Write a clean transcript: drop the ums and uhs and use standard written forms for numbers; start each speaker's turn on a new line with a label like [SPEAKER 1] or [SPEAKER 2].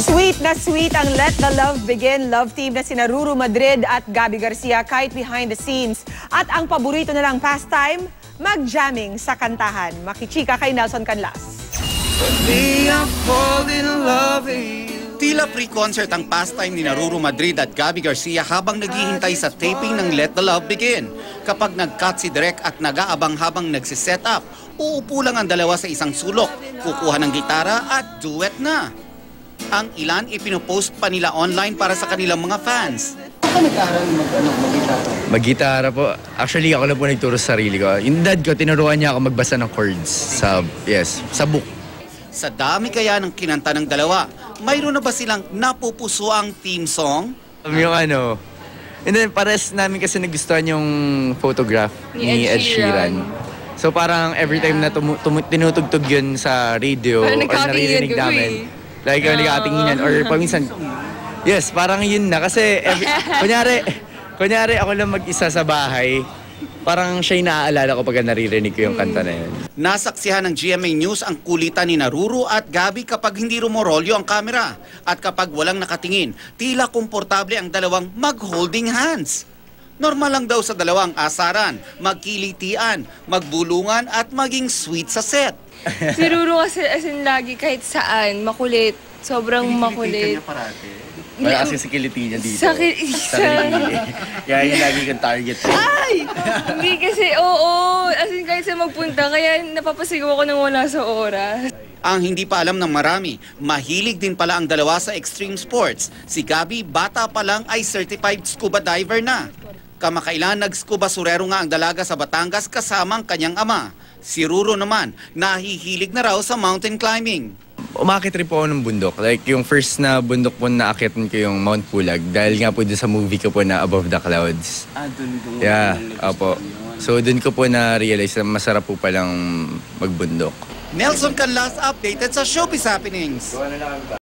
[SPEAKER 1] Sweet ang Let the Love Begin love team na sina Ruru Madrid at Gabby Garcia kahit behind the scenes. At ang paborito nilang pastime, mag-jamming sa kantahan. Makichika kay Nelson Canlas.
[SPEAKER 2] Tila pre-concert ang pastime ni Ruru Madrid at Gabby Garcia habang naghihintay sa taping ng Let the Love Begin. Kapag nag-cut si Direk at nag-aabang habang nagsiset up, uupo lang ang dalawa sa isang sulok, kukuha ng gitara at duet na. Ang ilan ipinopost pa nila online para sa kanilang mga fans.
[SPEAKER 3] Saan nag-aaral mag-gitara?
[SPEAKER 4] Mag-gitara po. Actually, ako na po nagturo sa sarili ko. Yung dad ko, tinuruan niya ako magbasa ng chords sa book.
[SPEAKER 2] Sa dami kaya ng kinanta ng dalawa, mayroon na ba silang napupuso ang theme song?
[SPEAKER 4] Yung and then pares namin kasi nagustuhan yung photograph ni Ed Sheeran. So parang every time na tinutugtog yun sa radio or naririnig namin, like nagkatinginan or paminsan, yes, parang yun na. Kasi kunyari ako lang mag-isa sa bahay, parang siya yung naaalala ko pag naririnig ko yung kanta na yun.
[SPEAKER 2] Nasaksihan ng GMA News ang kulitan ni Ruru at Gabby kapag hindi rumorolyo ang kamera. At kapag walang nakatingin, tila komportable ang dalawang mag-holding hands. Normal lang daw sa dalawang asaran, magkilitian, magbulungan at maging sweet sa set.
[SPEAKER 5] Si Ruru kasi as in lagi kahit saan, makulit. Sobrang makulit.
[SPEAKER 4] Wala kasi sa kiliti niya dito. Kaya yung lagi kang target.
[SPEAKER 5] Ay! Hindi kasi, oo. As in kahit saan magpunta, kaya napapasigaw ako nang wala sa oras.
[SPEAKER 2] Ang hindi pa alam ng marami, mahilig din pala ang dalawa sa extreme sports. Si Gabby, bata pa lang ay certified scuba diver na. Kamakailan nag-scuba surero nga ang dalaga sa Batangas kasama ang kanyang ama. Si Ruru naman, nahihilig na raw sa mountain climbing.
[SPEAKER 4] Umakit rin po ako ng bundok. Like yung first na bundok po na aakitin ko yung Mount Pulag dahil nga po dun sa movie ko po na Above the Clouds.
[SPEAKER 3] Dun.
[SPEAKER 4] Yeah, opo. So dun ko po na-realize na masarap po palang magbundok.
[SPEAKER 2] Nelson Canlas updated sa Showbiz Happenings.